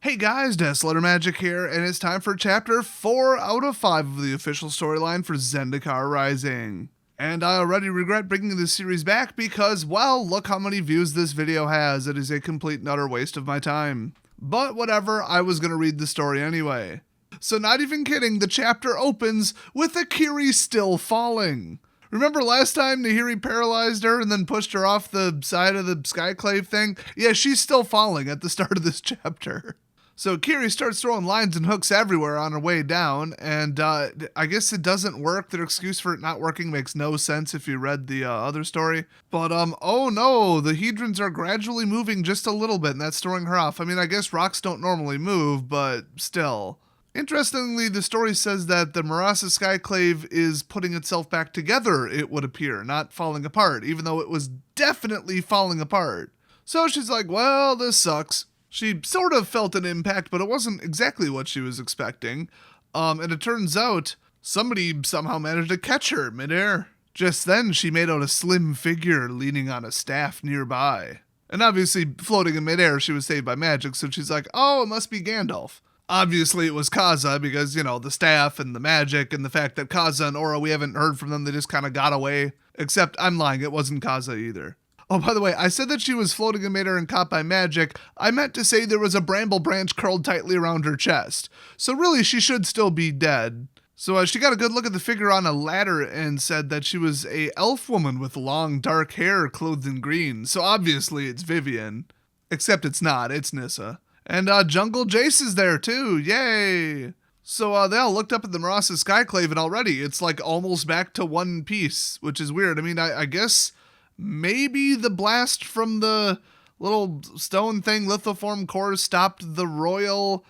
Hey guys, Desolator Magic here, and it's time for chapter 4 out of 5 of the official storyline for Zendikar Rising. And I already regret bringing this series back because, well, look how many views this video has. It is a complete and utter waste of my time. But whatever, I was gonna read the story anyway. So not even kidding, the chapter opens with Akiri still falling. Remember last time Nahiri paralyzed her and then pushed her off the side of the skyclave thing? Yeah, she's still falling at the start of this chapter. So Akiri starts throwing lines and hooks everywhere on her way down, and I guess it doesn't work. Their excuse for it not working makes no sense if you read the other story. But, oh no, the hedrons are gradually moving just a little bit, and that's throwing her off. I mean, I guess rocks don't normally move, but still. Interestingly, the story says that the Marasa Skyclave is putting itself back together, it would appear, not falling apart, even though it was definitely falling apart. So she's like, well, this sucks. She sort of felt an impact, but it wasn't exactly what she was expecting. And it turns out somebody somehow managed to catch her midair. Just then, she made out a slim figure leaning on a staff nearby. And obviously, floating in midair, she was saved by magic, so she's like, oh, it must be Gandalf. Obviously, it was Kaza because, you know, the staff and the magic and the fact that Kaza and Aura, we haven't heard from them, they just kind of got away. Except, I'm lying, it wasn't Kaza either. Oh, by the way, I said that she was floating in midair and caught by magic. I meant to say there was a bramble branch curled tightly around her chest. So really, she should still be dead. So she got a good look at the figure on a ladder and said that she was a elf woman with long dark hair clothed in green. So obviously it's Vivian. Except it's not, it's Nissa. And Jungle Jace is there too, yay! So they all looked up at the Marasa Skyclave and already it's like almost back to one piece, which is weird. I mean, I guess maybe the blast from the little stone thing, lithoform core, stopped the royal,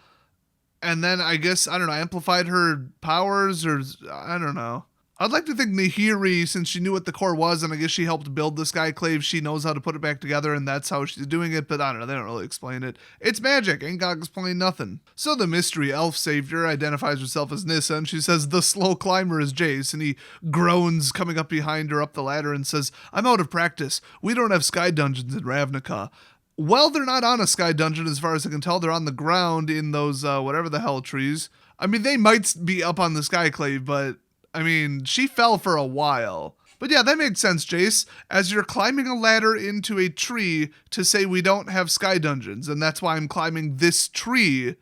and then I guess, I don't know, amplified her powers, or I don't know. I'd like to think Nahiri, since she knew what the core was, and I guess she helped build the Skyclave, she knows how to put it back together, and that's how she's doing it, but I don't know, they don't really explain it. It's magic, ain't gotta explain nothing. So the mystery elf savior identifies herself as Nissa, and she says the slow climber is Jace, and he groans coming up behind her up the ladder and says, I'm out of practice. We don't have sky dungeons in Ravnica. Well, they're not on a sky dungeon as far as I can tell. They're on the ground in those, whatever the hell trees. I mean, they might be up on the Skyclave, but I mean, she fell for a while. But yeah, that makes sense, Jace, as you're climbing a ladder into a tree to say we don't have sky dungeons, and that's why I'm climbing this tree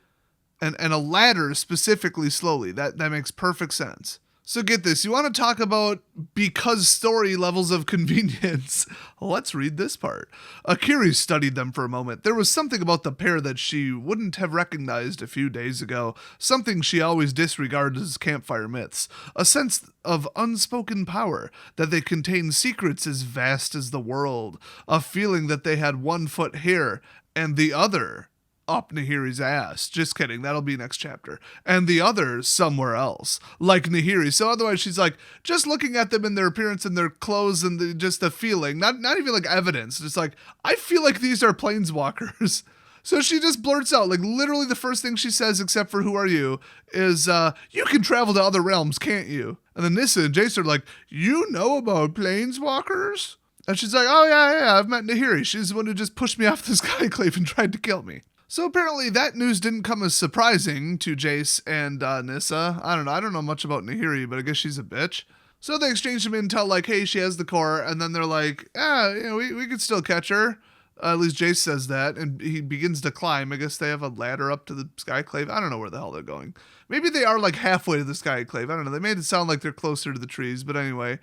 and a ladder specifically slowly. That makes perfect sense. So get this, you want to talk about because story levels of convenience. Let's read this part. Akiri studied them for a moment. There was something about the pair that she wouldn't have recognized a few days ago, something she always disregarded as campfire myths, a sense of unspoken power, that they contained secrets as vast as the world, a feeling that they had one foot here and the other up Nahiri's ass. Just kidding, that'll be next chapter. And the other somewhere else, like Nahiri. So otherwise she's like, just looking at them in their appearance and their clothes and just the feeling, not even like evidence, just like, I feel like these are planeswalkers. So she just blurts out, like literally the first thing she says, except for who are you, is, you can travel to other realms, can't you? And then Nissa and Jace are like, you know about planeswalkers? And she's like, oh yeah, I've met Nahiri. She's the one who just pushed me off the Skyclave and tried to kill me. So apparently that news didn't come as surprising to Jace and Nissa. I don't know much about Nahiri, but I guess she's a bitch. So they exchange some intel like, hey, she has the core, and then they're like, we could still catch her. At least Jace says that, and he begins to climb. I guess they have a ladder up to the Skyclave. I don't know where the hell they're going. Maybe they are like halfway to the Skyclave. I don't know. They made it sound like they're closer to the trees, but anyway.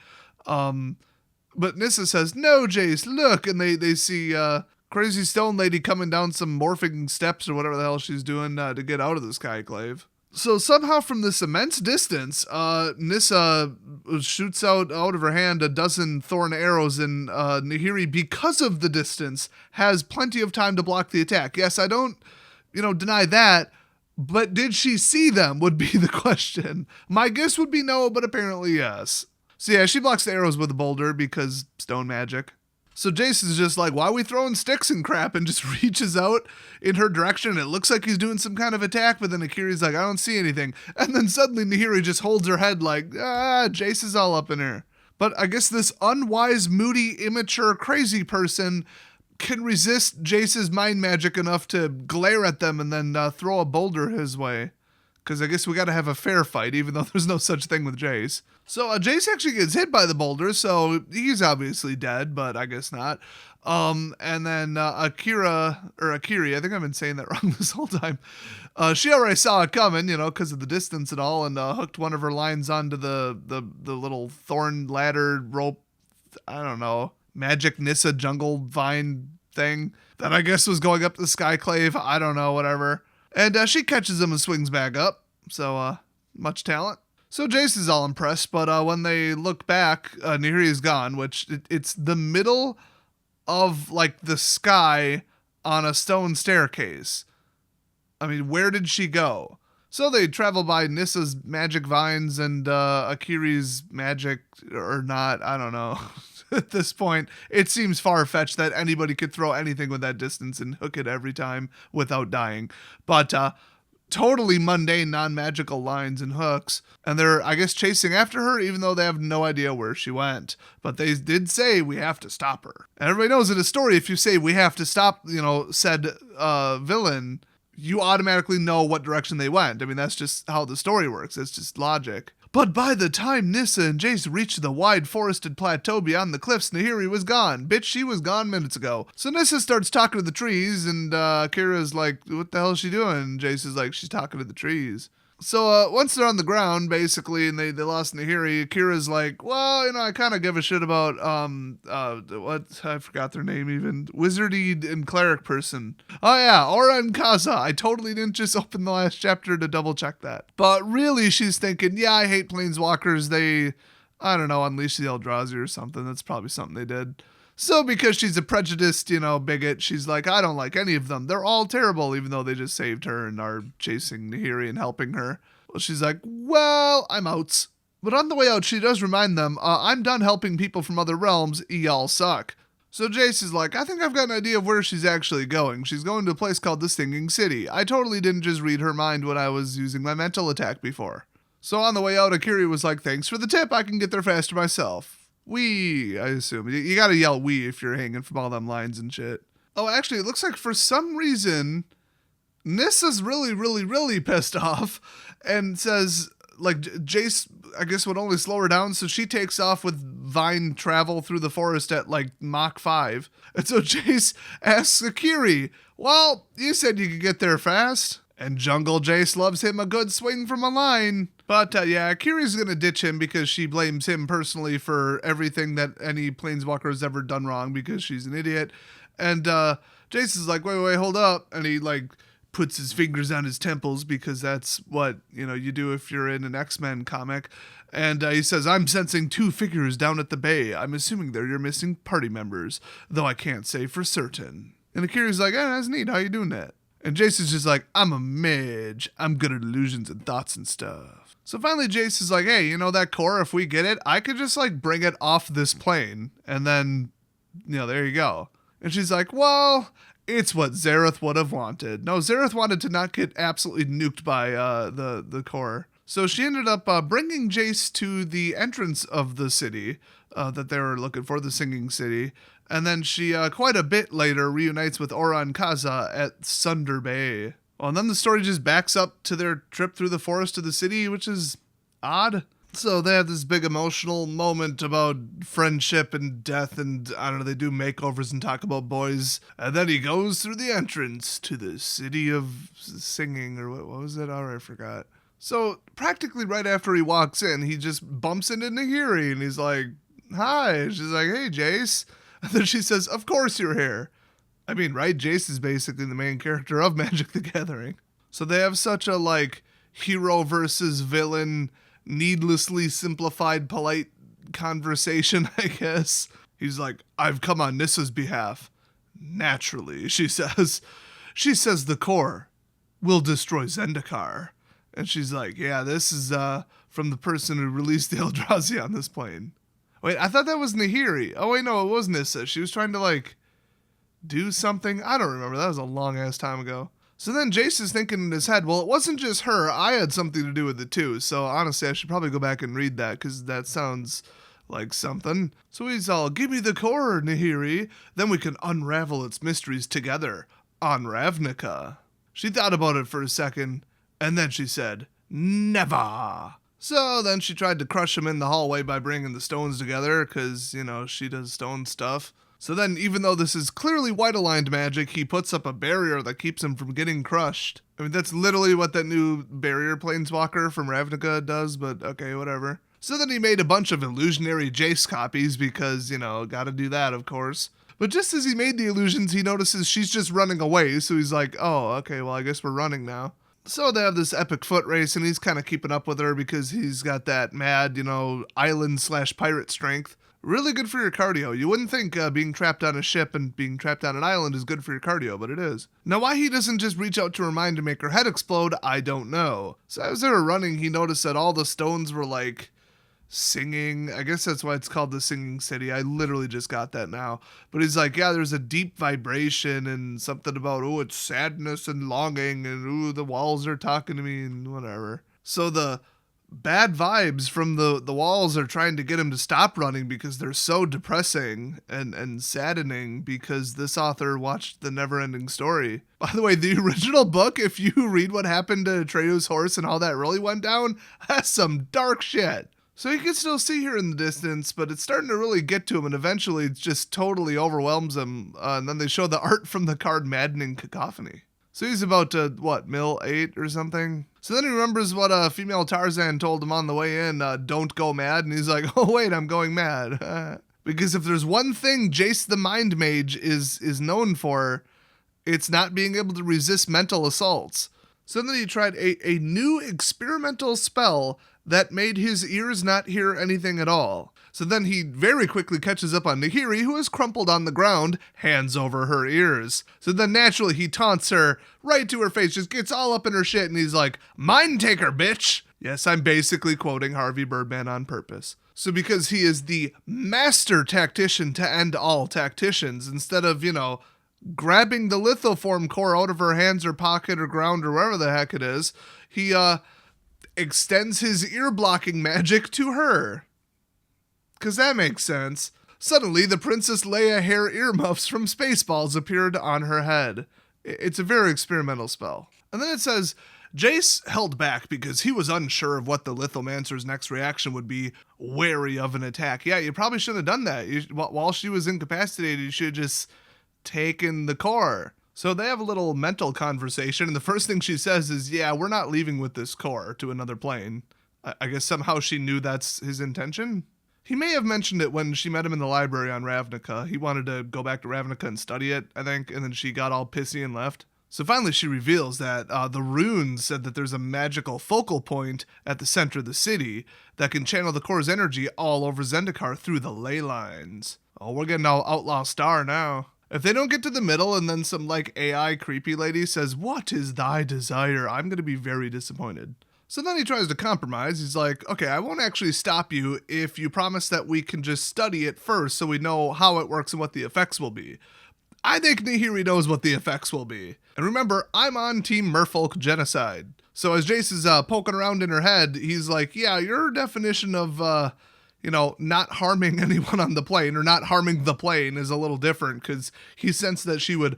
But Nissa says, no, Jace, look, and they see crazy stone lady coming down some morphing steps or whatever the hell she's doing to get out of the Skyclave. So somehow from this immense distance, Nissa shoots out of her hand a dozen thorn arrows, and Nahiri, because of the distance, has plenty of time to block the attack. Yes, I don't, deny that, but did she see them would be the question. My guess would be no, but apparently yes. So yeah, she blocks the arrows with a boulder because stone magic. So Jace is just like, why are we throwing sticks and crap? And just reaches out in her direction. It looks like he's doing some kind of attack, but then Akiri's like, I don't see anything. And then suddenly Nahiri just holds her head like, Jace is all up in her. But I guess this unwise, moody, immature, crazy person can resist Jace's mind magic enough to glare at them and then throw a boulder his way. Because I guess we got to have a fair fight, even though there's no such thing with Jace. So Jace actually gets hit by the boulder, so he's obviously dead, but I guess not. And then Akiri, I think I've been saying that wrong this whole time. She already saw it coming, because of the distance and all, and hooked one of her lines onto the little thorn ladder rope, I don't know, magic Nissa jungle vine thing that I guess was going up the Skyclave. I don't know, whatever. And she catches him and swings back up. So, much talent. So Jace is all impressed, but when they look back, Nahiri is gone, which it's the middle of, like, the sky on a stone staircase. I mean, where did she go? So they travel by Nissa's magic vines and Akiri's magic, or not, I don't know. At this point, it seems far-fetched that anybody could throw anything with that distance and hook it every time without dying. But totally mundane, non-magical lines and hooks. And they're, I guess, chasing after her, even though they have no idea where she went. But they did say, we have to stop her. And everybody knows in a story, if you say, we have to stop, said villain, you automatically know what direction they went. I mean, that's just how the story works. It's just logic. But by the time Nissa and Jace reached the wide forested plateau beyond the cliffs, Nahiri was gone. Bitch, she was gone minutes ago. So Nissa starts talking to the trees, and Kira's like, what the hell is she doing? Jace is like, she's talking to the trees. So once they're on the ground, basically, and they lost Nahiri, Akira's like, well, I kind of give a shit about, I forgot their name even, wizardy and cleric person. Oh yeah, Aura and Kaza. I totally didn't just open the last chapter to double check that. But really, she's thinking, yeah, I hate planeswalkers. They, I don't know, unleash the Eldrazi or something. That's probably something they did. So because she's a prejudiced, bigot, she's like, I don't like any of them. They're all terrible, even though they just saved her and are chasing Nahiri and helping her. Well, she's like, well, I'm out. But on the way out, she does remind them, I'm done helping people from other realms. Y'all suck. So Jace is like, I think I've got an idea of where she's actually going. She's going to a place called the Singing City. I totally didn't just read her mind when I was using my mental attack before. So on the way out, Akiri was like, thanks for the tip. I can get there faster myself. We, I assume. You gotta yell we if you're hanging from all them lines and shit. Oh, actually, it looks like for some reason, Nissa's really, really, really pissed off and says, like, Jace, I guess, would only slow her down, so she takes off with vine travel through the forest at, like, Mach 5. And so Jace asks Akiri, well, you said you could get there fast. And Jungle Jace loves him a good swing from a line. But yeah, Akiri's gonna ditch him because she blames him personally for everything that any planeswalker has ever done wrong because she's an idiot. And Jace is like, wait, hold up. And he like puts his fingers on his temples because that's what, you do if you're in an X-Men comic. And he says, I'm sensing 2 figures down at the bay. I'm assuming they're your missing party members, though I can't say for certain. And Akiri's like, that's neat. How you doing that? And Jace is just like, I'm a mage. I'm good at illusions and thoughts and stuff. So finally Jace is like, hey, that core, if we get it, I could just like bring it off this plane. And then, there you go. And she's like, well, it's what Zareth would have wanted. No, Zareth wanted to not get absolutely nuked by the core. So she ended up bringing Jace to the entrance of the city that they were looking for, the Singing City. And then she, quite a bit later, reunites with Aura and Kaza at Sunder Bay. Well, and then the story just backs up to their trip through the forest to the city, which is odd. So they have this big emotional moment about friendship and death, and I don't know, they do makeovers and talk about boys. And then he goes through the entrance to the city of singing, or what was it? Oh, I forgot. So practically right after he walks in, he just bumps into Nahiri, and he's like, hi. She's like, hey, Jace. And then she says, of course you're here. I mean, right? Jace is basically the main character of Magic the Gathering. So they have such a, like, hero versus villain, needlessly simplified, polite conversation, I guess. He's like, I've come on Nissa's behalf. Naturally, she says. She says the core will destroy Zendikar. And she's like, yeah, this is from the person who released the Eldrazi on this plane. Wait, I thought that was Nahiri. Oh, wait, no, it was Nissa. She was trying to, like, do something. I don't remember. That was a long-ass time ago. So then Jace is thinking in his head, well, it wasn't just her. I had something to do with it, too. So, honestly, I should probably go back and read that because that sounds like something. So he's all, give me the core, Nahiri, then we can unravel its mysteries together on Ravnica. She thought about it for a second, and then she said, never. So then she tried to crush him in the hallway by bringing the stones together, because, she does stone stuff. So then, even though this is clearly white-aligned magic, he puts up a barrier that keeps him from getting crushed. I mean, that's literally what that new barrier planeswalker from Ravnica does, but okay, whatever. So then he made a bunch of illusionary Jace copies because, gotta do that, of course. But just as he made the illusions, he notices she's just running away, so he's like, oh, okay, well, I guess we're running now. So they have this epic foot race, and he's kind of keeping up with her because he's got that mad, island/pirate strength. Really good for your cardio. You wouldn't think being trapped on a ship and being trapped on an island is good for your cardio, but it is. Now, why he doesn't just reach out to her mind to make her head explode, I don't know. So as they were running, he noticed that all the stones were, singing. I guess that's why it's called the Singing City. I literally just got that now. But he's like, yeah, there's a deep vibration and something about, it's sadness and longing, and the walls are talking to me and whatever. So the bad vibes from the walls are trying to get him to stop running because they're so depressing and saddening because this author watched the never-ending story. By the way, the original book, if you read what happened to Atreus' horse and how that really went down, that's some dark shit. So you can still see her in the distance, but it's starting to really get to him, and eventually it just totally overwhelms him, and then they show the art from the card Maddening Cacophony. So he's about to, mill 8 or something? So then he remembers what female Tarzan told him on the way in, don't go mad, and he's like, oh wait, I'm going mad. Because if there's one thing Jace the Mind Mage is known for, it's not being able to resist mental assaults. So then he tried a new experimental spell that made his ears not hear anything at all. So then he very quickly catches up on Nahiri, who is crumpled on the ground, hands over her ears. So then naturally he taunts her right to her face, just gets all up in her shit, and he's like, mind taker, bitch! Yes, I'm basically quoting Harvey Birdman on purpose. So because he is the master tactician to end all tacticians, instead of, grabbing the lithoform core out of her hands or pocket or ground or wherever the heck it is, he, extends his ear-blocking magic to her. Because that makes sense. Suddenly, the Princess Leia hair earmuffs from Spaceballs appeared on her head. It's a very experimental spell. And then it says, Jace held back because he was unsure of what the Lithomancer's next reaction would be, wary of an attack. Yeah, you probably shouldn't have done that. While she was incapacitated, you should have just taken the core. So they have a little mental conversation, and the first thing she says is, yeah, we're not leaving with this core to another plane. I guess somehow she knew that's his intention? He may have mentioned it when she met him in the library on Ravnica. He wanted to go back to Ravnica and study it, I think, and then she got all pissy and left. So finally she reveals that the runes said that there's a magical focal point at the center of the city that can channel the core's energy all over Zendikar through the ley lines. Oh, we're getting all Outlaw Star now. If they don't get to the middle and then some AI creepy lady says, what is thy desire? I'm going to be very disappointed. So then he tries to compromise. He's like, okay, I won't actually stop you if you promise that we can just study it first so we know how it works and what the effects will be. I think Nahiri knows what the effects will be. And remember, I'm on Team Merfolk Genocide. So as Jace is poking around in her head, he's like, yeah, your definition of, not harming anyone on the plane or not harming the plane is a little different because he sensed that she would,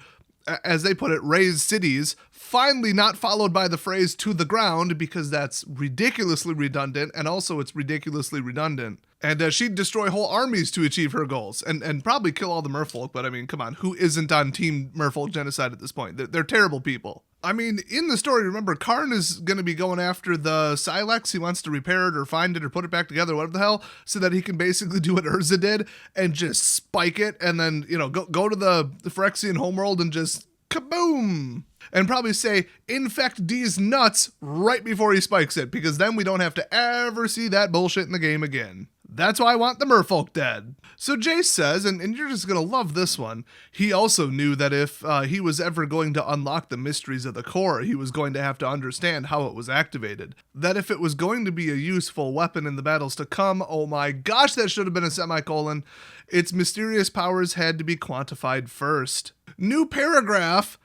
as they put it, raise cities, finally not followed by the phrase to the ground because that's ridiculously redundant and also it's ridiculously redundant. And she'd destroy whole armies to achieve her goals and probably kill all the merfolk. But I mean, come on, who isn't on Team Merfolk Genocide at this point? They're terrible people. I mean, in the story, remember, Karn is going to be going after the Silex. He wants to repair it or find it or put it back together, whatever the hell, so that he can basically do what Urza did and just spike it and then, go to the Phyrexian homeworld and just kaboom! And probably say, infect these nuts right before he spikes it, because then we don't have to ever see that bullshit in the game again. That's why I want the merfolk dead. So Jace says, and you're just going to love this one, he also knew that if he was ever going to unlock the mysteries of the core, he was going to have to understand how it was activated. That if it was going to be a useful weapon in the battles to come, oh my gosh, that should have been a semicolon, its mysterious powers had to be quantified first. New paragraph,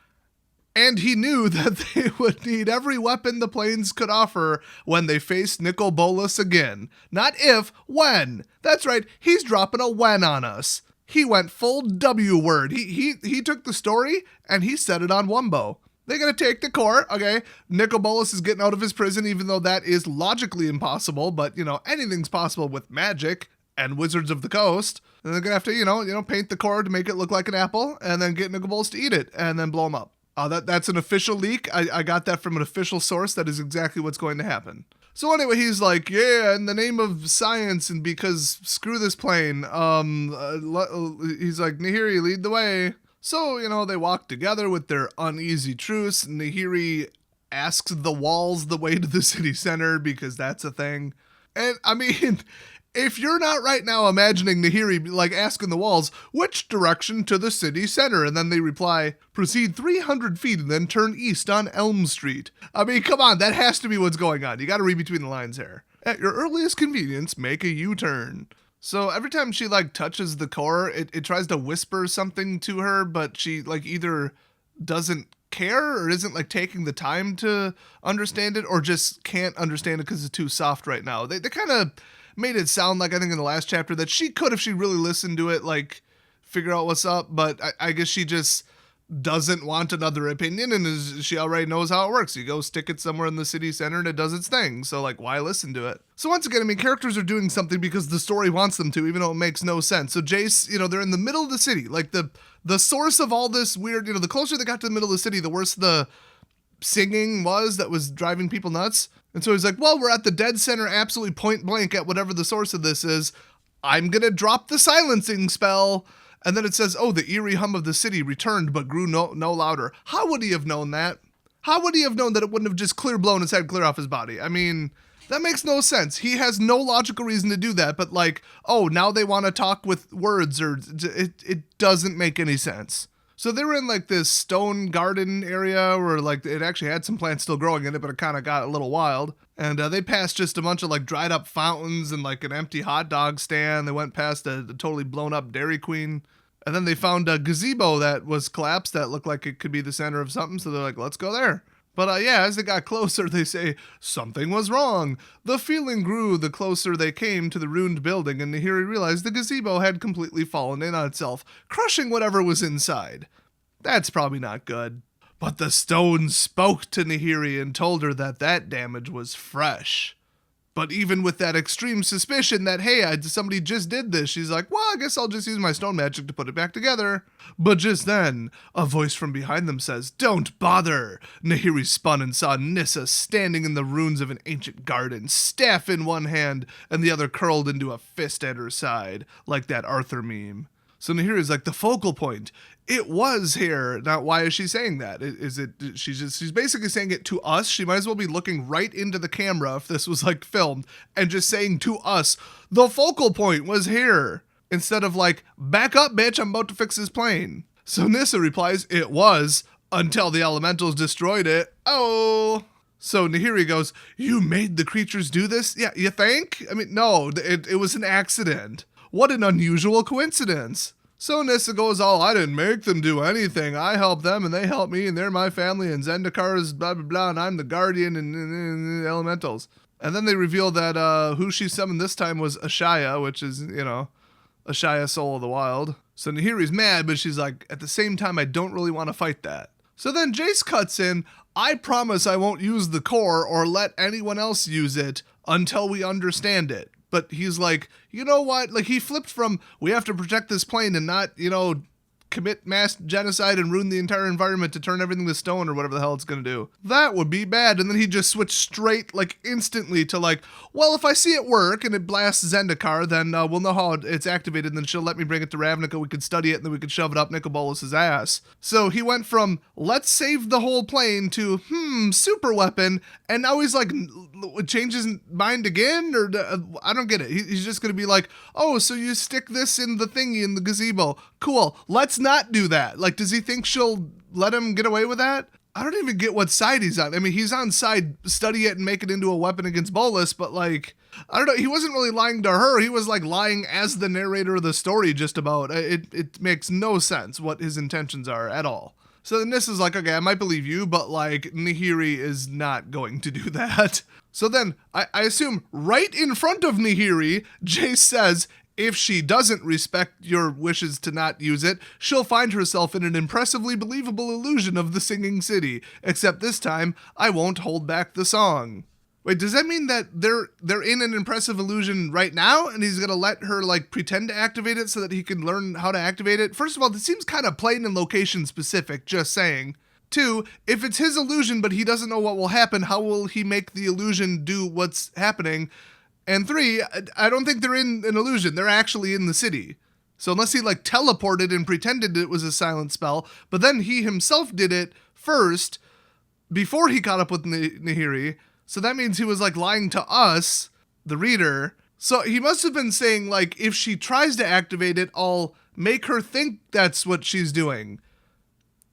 And he knew that they would need every weapon the planes could offer when they faced Nicol Bolas again. Not if, when. That's right, he's dropping a when on us. He went full W word. He took the story and he set it on Wumbo. They're going to take the core, okay? Nicol Bolas is getting out of his prison, even though that is logically impossible, but, anything's possible with magic and Wizards of the Coast. And they're going to have to, paint the core to make it look like an apple, and then get Nicol Bolas to eat it, and then blow him up. That's an official leak. I got that from an official source. That is exactly what's going to happen. So anyway, he's like, yeah, in the name of science and because screw this plane, he's like, Nahiri, lead the way. So, they walk together with their uneasy truce. Nahiri asks the walls the way to the city center because that's a thing. And I mean, if you're not right now imagining Nahiri like asking the walls, which direction to the city center? And then they reply, proceed 300 feet and then turn east on Elm Street. I mean, come on, that has to be what's going on. You got to read between the lines here. At your earliest convenience, make a U-turn. So every time she touches the core, it tries to whisper something to her, but she either doesn't care or isn't taking the time to understand it, or just can't understand it because it's too soft right now. They kind of made it sound like, I think in the last chapter, that she could, if she really listened to it, figure out what's up, but I guess she just doesn't want another opinion, and she already knows how it works. You go stick it somewhere in the city center and it does its thing, so why listen to it? So once again, I mean, characters are doing something because the story wants them to, even though it makes no sense. So Jace, they're in the middle of the city, the source of all this weird, the closer they got to the middle of the city, the worse the singing that was driving people nuts. And so he's like, well, we're at the dead center, absolutely point blank at whatever the source of this is. I'm gonna drop the silencing spell. And then it says, oh, the eerie hum of the city returned but grew no louder. How would he have known that? How would he have known that it wouldn't have just blown his head clear off his body? I mean, that makes no sense. He has no logical reason to do that, but now they want to talk with words, or it doesn't make any sense. So they were in this stone garden area where it actually had some plants still growing in it, but it kind of got a little wild. And they passed just a bunch of dried up fountains and an empty hot dog stand. They went past a totally blown up Dairy Queen. And then they found a gazebo that was collapsed that looked like it could be the center of something. So they're like, let's go there. But as they got closer, they say, something was wrong. The feeling grew the closer they came to the ruined building, and Nahiri realized the gazebo had completely fallen in on itself, crushing whatever was inside. That's probably not good. But the stone spoke to Nahiri and told her that damage was fresh. But even with that extreme suspicion that, hey, somebody just did this, she's like, well, I guess I'll just use my stone magic to put it back together. But just then, a voice from behind them says, don't bother. Nahiri spun and saw Nissa standing in the ruins of an ancient garden, staff in one hand and the other curled into a fist at her side, like that Arthur meme. So Nahiri's like, the focal point. It was here. Now, why is she saying that? She's basically saying it to us. She might as well be looking right into the camera if this was filmed and just saying to us, the focal point was here. Instead of back up, bitch, I'm about to fix this plane. So Nissa replies, it was, until the elementals destroyed it. Oh. So Nahiri goes, you made the creatures do this? Yeah, you think? I mean, no, it was an accident. What an unusual coincidence. So Nissa goes, I didn't make them do anything. I helped them and they helped me and they're my family and Zendikar is blah, blah, blah, and I'm the guardian and the elementals. And then they reveal that who she summoned this time was Ashaya, which is, Ashaya, Soul of the Wild. So Nahiri's mad, but she's like, at the same time, I don't really want to fight that. So then Jace cuts in, I promise I won't use the core or let anyone else use it until we understand it. But he's like, you know what? He flipped from, we have to protect this plane and not, commit mass genocide and ruin the entire environment to turn everything to stone or whatever the hell it's going to do. That would be bad. And then he just switched straight, instantly to well, if I see it work and it blasts Zendikar, then we'll know how it's activated and then she'll let me bring it to Ravnica, we could study it, and then we could shove it up Nicol Bolas' ass. So he went from, let's save the whole plane to, super weapon, and now he's changes his mind again? Or I don't get it. He's just going to be oh, so you stick this in the thingy in the gazebo. Cool. Let's not do that. Does he think she'll let him get away with that? I don't even get what side he's on. I mean, he's on side study it and make it into a weapon against Bolas, but I don't know. He wasn't really lying to her. He was lying as the narrator of the story just about. It makes no sense what his intentions are at all. So then Nissa's like, okay, I might believe you, but like Nahiri is not going to do that. So then I assume right in front of Nahiri, Jace says, if she doesn't respect your wishes to not use it, she'll find herself in an impressively believable illusion of the singing city. Except this time, I won't hold back the song. Wait, does that mean that they're in an impressive illusion right now, and he's gonna let her like pretend to activate it so that he can learn how to activate it? First of all, this seems kind of plain and location specific, just saying. 2, if it's his illusion but he doesn't know what will happen, how will he make the illusion do what's happening? And 3, I don't think they're in an illusion. They're actually in the city. So unless he like teleported and pretended it was a silent spell, but then he himself did it first before he caught up with Nahiri. So that means he was like lying to us, the reader. So he must have been saying like, if she tries to activate it, I'll make her think that's what she's doing.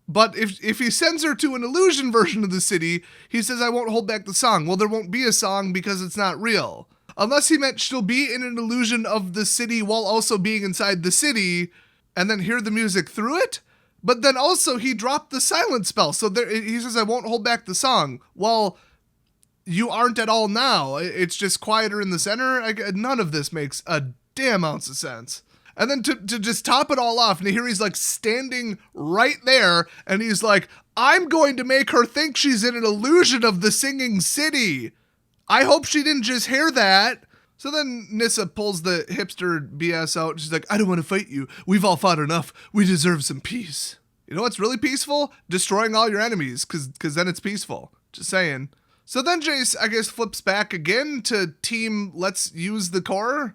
But if he sends her to an illusion version of the city, he says, I won't hold back the song. Well, there won't be a song because it's not real. Unless he meant she'll be in an illusion of the city while also being inside the city and then hear the music through it. But then also he dropped the silent spell. So he says, I won't hold back the song. Well, you aren't at all now. It's just quieter in the center. None of this makes a damn ounce of sense. And then to just top it all off, Nahiri's like standing right there and he's like, I'm going to make her think she's in an illusion of the singing city. I hope she didn't just hear that. So then Nissa pulls the hipster BS out. She's like, I don't want to fight you. We've all fought enough. We deserve some peace. You know what's really peaceful? Destroying all your enemies, because then it's peaceful. Just saying. So then Jace, I guess, flips back again to team let's use the core.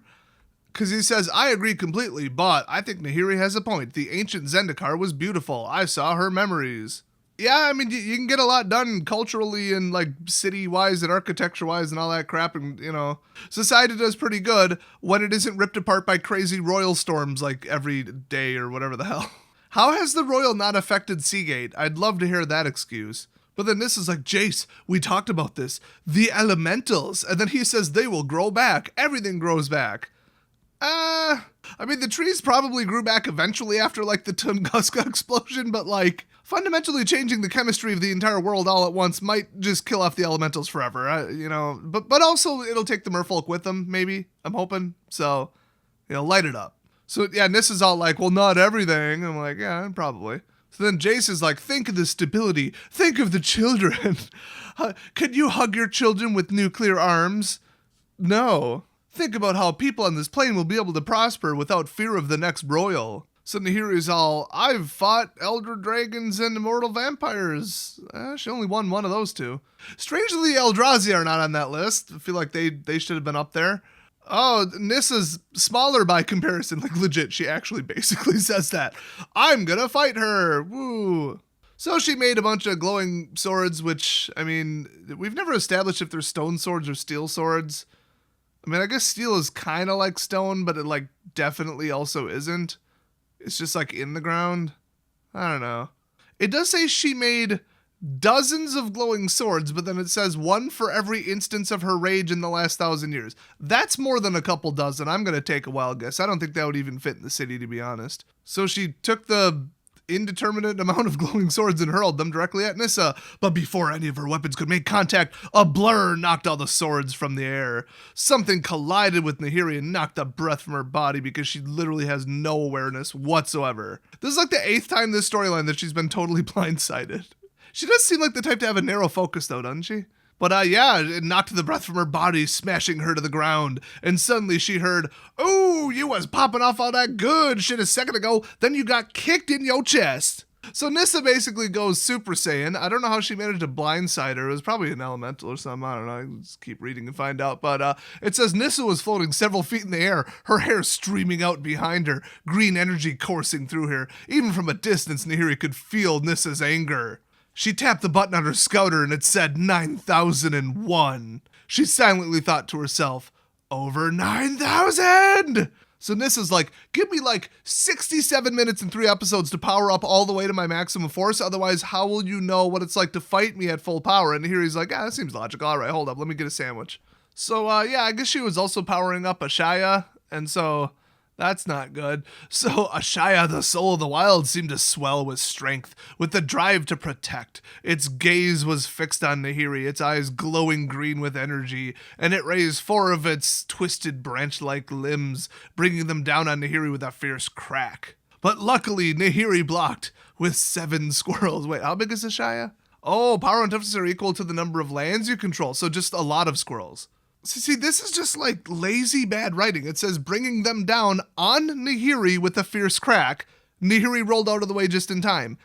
Because he says, I agree completely, but I think Nahiri has a point. The ancient Zendikar was beautiful. I saw her memories. Yeah, I mean, you can get a lot done culturally and like city-wise and architecture-wise and all that crap. And, you know, society does pretty good when it isn't ripped apart by crazy royal storms like every day or whatever the hell. How has the royal not affected Seagate? I'd love to hear that excuse. But then this is like, Jace, we talked about this. The elementals. And then he says they will grow back. Everything grows back. I mean, the trees probably grew back eventually after, like, the Tunguska explosion, but, like, fundamentally changing the chemistry of the entire world all at once might just kill off the elementals forever, you know, but also it'll take the merfolk with them, maybe, I'm hoping, so, you know, light it up. So, yeah, Nissa's all like, well, not everything. I'm like, yeah, probably. So then Jace is like, think of the stability, think of the children. Can you hug your children with nuclear arms? No. Think about how people on this plane will be able to prosper without fear of the next broil. So Nahiri's all, I've fought elder dragons and immortal vampires. She only won one of those 2. Strangely, the Eldrazi are not on that list. I feel like they should have been up there. Oh, Nissa's smaller by comparison. Like, legit, she actually basically says that. I'm gonna fight her. Woo. So she made a bunch of glowing swords, which, I mean, we've never established if they're stone swords or steel swords. I mean, I guess steel is kind of like stone, but it, like, definitely also isn't. It's just, like, in the ground. I don't know. It does say she made dozens of glowing swords, but then it says 1 for every instance of her rage in the last 1,000 years. That's more than a couple dozen. I'm going to take a wild guess. I don't think that would even fit in the city, to be honest. So she took the indeterminate amount of glowing swords and hurled them directly at Nissa. But before any of her weapons could make contact, a blur knocked all the swords from the air. Something collided with Nahiri and knocked the breath from her body because she literally has no awareness whatsoever. This is like the 8th time this storyline that she's been totally blindsided. She does seem like the type to have a narrow focus though, doesn't she? But yeah, it knocked the breath from her body, smashing her to the ground. And suddenly she heard, "Oh, you was popping off all that good shit a second ago, then you got kicked in your chest." So Nissa basically goes Super Saiyan. I don't know how she managed to blindside her. It was probably an elemental or something. I don't know. I'll just keep reading and find out. But it says Nissa was floating several feet in the air, her hair streaming out behind her, green energy coursing through her. Even from a distance, Nahiri could feel Nissa's anger. She tapped the button on her scouter and it said 9001. She silently thought to herself, over 9,000! So Nissa's like, give me like 67 minutes and 3 episodes to power up all the way to my maximum force. Otherwise, how will you know what it's like to fight me at full power? And here he's like, that seems logical. All right, hold up. Let me get a sandwich. So, yeah, I guess she was also powering up Ashaya. And so That's not good. So Ashaya, the soul of the wild, seemed to swell with strength, with the drive to protect. Its gaze was fixed on Nahiri, its eyes glowing green with energy, and it raised 4 of its twisted branch-like limbs, bringing them down on Nahiri with a fierce crack. But luckily, Nahiri blocked with 7 squirrels. Wait, how big is Ashaya? Oh, power and toughness are equal to the number of lands you control, so just a lot of squirrels. See, this is just like lazy bad writing. It says bringing them down on Nahiri with a fierce crack. Nahiri rolled out of the way just in time.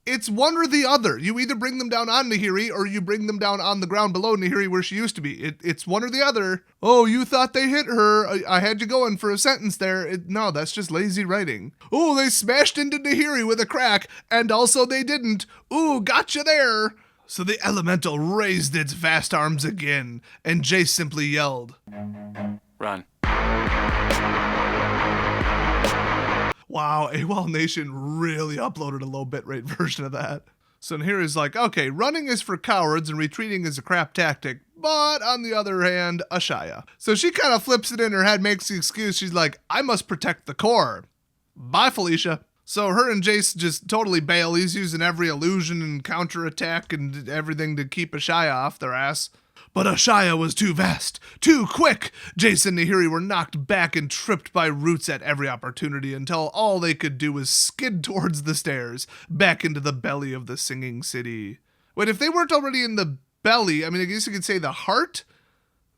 It's one or the other. You either bring them down on Nahiri or you bring them down on the ground below Nahiri where she used to be. It's one or the other. Oh, you thought they hit her. I had you going for a sentence there. No, that's just lazy writing. Oh, they smashed into Nahiri with a crack, and also they didn't. Ooh, gotcha there. So the elemental raised its vast arms again, and Jace simply yelled, "Run." Wow, AWOL Nation really uploaded a low bitrate version of that. So Nahiri's like, okay, running is for cowards and retreating is a crap tactic, but on the other hand, Ashaya. So she kind of flips it in her head, makes the excuse, she's like, I must protect the core. Bye, Felicia. So her and Jace just totally bail. He's using every illusion and counterattack and everything to keep Ashaya off their ass. But Ashaya was too vast, too quick. Jace and Nahiri were knocked back and tripped by roots at every opportunity until all they could do was skid towards the stairs, back into the belly of the singing city. Wait, if they weren't already in the belly, I mean, I guess you could say the heart?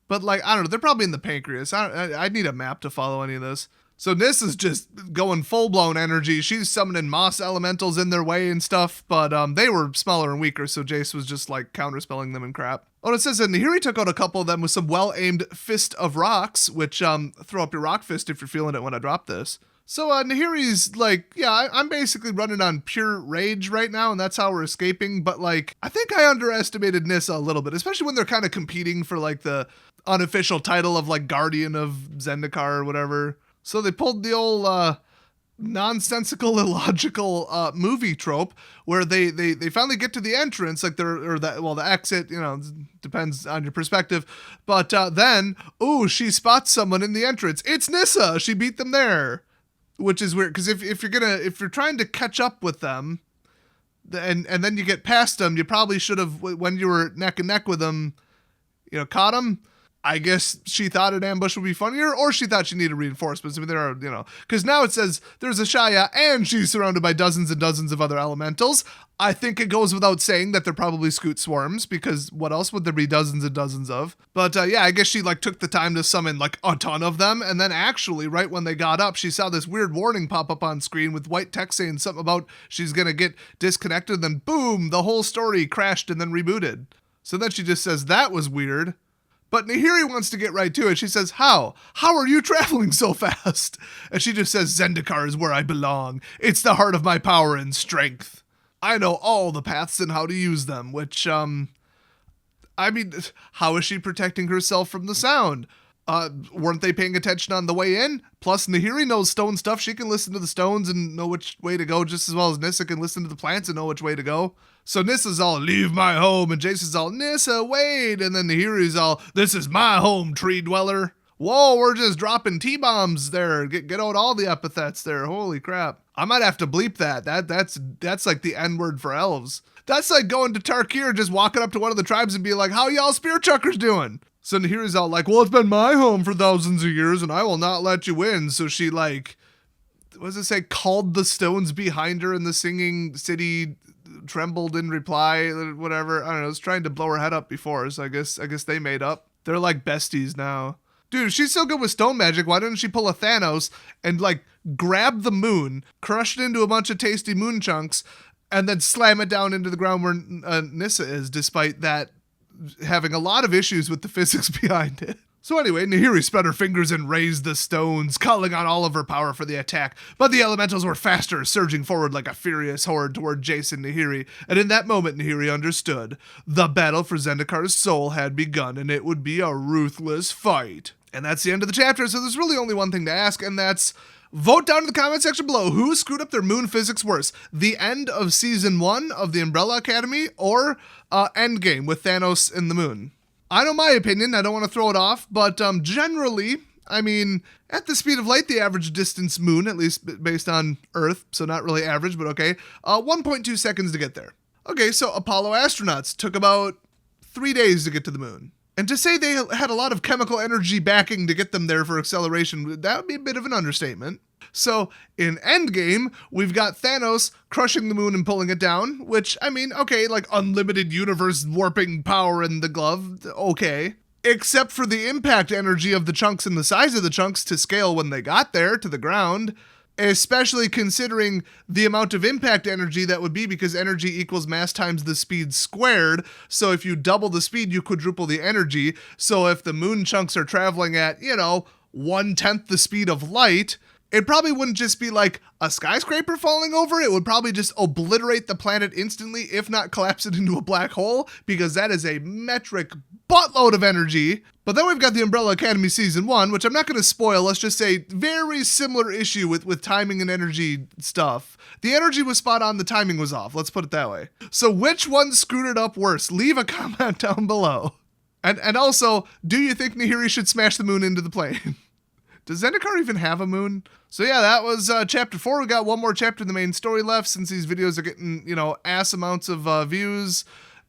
But like, I don't know, they're probably in the pancreas. I need a map to follow any of this. So Nissa's just going full-blown energy. She's summoning moss elementals in their way and stuff, but they were smaller and weaker, so Jace was just like counterspelling them and crap. Oh, it says that Nahiri took out a couple of them with some well-aimed Fist of Rocks, which throw up your rock fist if you're feeling it when I drop this. So Nahiri's like, yeah, I'm basically running on pure rage right now, and that's how we're escaping, but like, I think I underestimated Nissa a little bit, especially when they're kind of competing for like the unofficial title of like Guardian of Zendikar or whatever. So they pulled the old nonsensical, illogical movie trope where they finally get to the entrance, like the exit, you know, depends on your perspective. But then, ooh, she spots someone in the entrance. It's Nissa. She beat them there, which is weird because if you're trying to catch up with them, and then you get past them, you probably should have, when you were neck and neck with them, you know, caught them. I guess she thought an ambush would be funnier, or she thought she needed reinforcements. I mean, there are, you know, because now it says there's Ashaya and she's surrounded by dozens and dozens of other elementals. I think it goes without saying that they're probably scoot swarms, because what else would there be dozens and dozens of? But yeah, I guess she like took the time to summon like a ton of them, and then actually right when they got up, she saw this weird warning pop up on screen with white text saying something about she's gonna get disconnected, then boom, the whole story crashed and then rebooted. So then she just says that was weird. But Nahiri wants to get right to it. She says, How? How are you traveling so fast? And she just says, Zendikar is where I belong. It's the heart of my power and strength. I know all the paths and how to use them, which, I mean, how is she protecting herself from the sound? Weren't they paying attention on the way in? Plus, Nahiri knows stone stuff. She can listen to the stones and know which way to go just as well as Nissa can listen to the plants and know which way to go. So Nissa's all, leave my home, and Jason's all, Nissa, wait, and then Nahiri's all, this is my home, tree dweller. Whoa, we're just dropping T-bombs there. Get out all the epithets there. Holy crap. I might have to bleep that. That's like the N-word for elves. That's like going to Tarkir, just walking up to one of the tribes and being like, how y'all spear chuckers doing? So Nahiri's all like, well, it's been my home for thousands of years, and I will not let you in. So she like, what does it say, called the stones behind her, and the singing city trembled in reply, whatever. I don't know, I was trying to blow her head up before, so I guess they made up. They're like besties now. Dude, she's so good with stone magic, why didn't she pull a Thanos and like grab the moon, crush it into a bunch of tasty moon chunks, and then slam it down into the ground where Nissa is, despite that having a lot of issues with the physics behind it. So anyway, Nahiri spread her fingers and raised the stones, calling on all of her power for the attack. But the elementals were faster, surging forward like a furious horde toward Jace and Nahiri. And in that moment, Nahiri understood. The battle for Zendikar's soul had begun, and it would be a ruthless fight. And that's the end of the chapter, so there's really only one thing to ask, and that's, vote down in the comment section below who screwed up their moon physics worse. The end of Season 1 of the Umbrella Academy, or Endgame with Thanos and the moon. I know my opinion, I don't want to throw it off, but generally, I mean, at the speed of light, the average distance moon, at least based on Earth, so not really average, but okay, 1.2 seconds to get there. Okay, so Apollo astronauts took about 3 days to get to the moon. And to say they had a lot of chemical energy backing to get them there for acceleration, that would be a bit of an understatement. So, in Endgame, we've got Thanos crushing the moon and pulling it down, which, I mean, okay, like unlimited universe warping power in the glove, okay. Except for the impact energy of the chunks and the size of the chunks to scale when they got there to the ground, especially considering the amount of impact energy that would be, because energy equals mass times the speed squared. So if you double the speed, you quadruple the energy. So if the moon chunks are traveling at, 1/10 the speed of light, it probably wouldn't just be like a skyscraper falling over. It would probably just obliterate the planet instantly, if not collapse it into a black hole, because that is a metric buttload of energy. But then we've got the Umbrella Academy Season 1, which I'm not going to spoil. Let's just say very similar issue with timing and energy stuff. The energy was spot on, the timing was off. Let's put it that way. So which one screwed it up worse? Leave a comment down below. And also, do you think Nahiri should smash the moon into the plane? Does Zendikar even have a moon? So yeah, that was chapter 4. We got one more chapter in the main story left, since these videos are getting, ass amounts of views,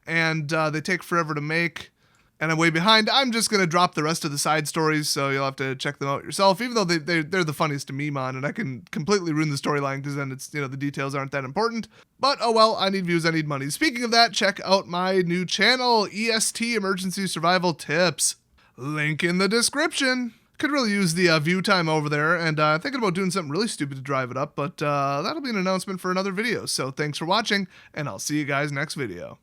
and they take forever to make, and I'm way behind. I'm just going to drop the rest of the side stories, so you'll have to check them out yourself, even though they're the funniest to meme on, and I can completely ruin the storyline, because then it's, the details aren't that important. But, oh well, I need views, I need money. Speaking of that, check out my new channel, EST Emergency Survival Tips. Link in the description. Could really use the view time over there, and thinking about doing something really stupid to drive it up, but that'll be an announcement for another video. So thanks for watching, and I'll see you guys next video.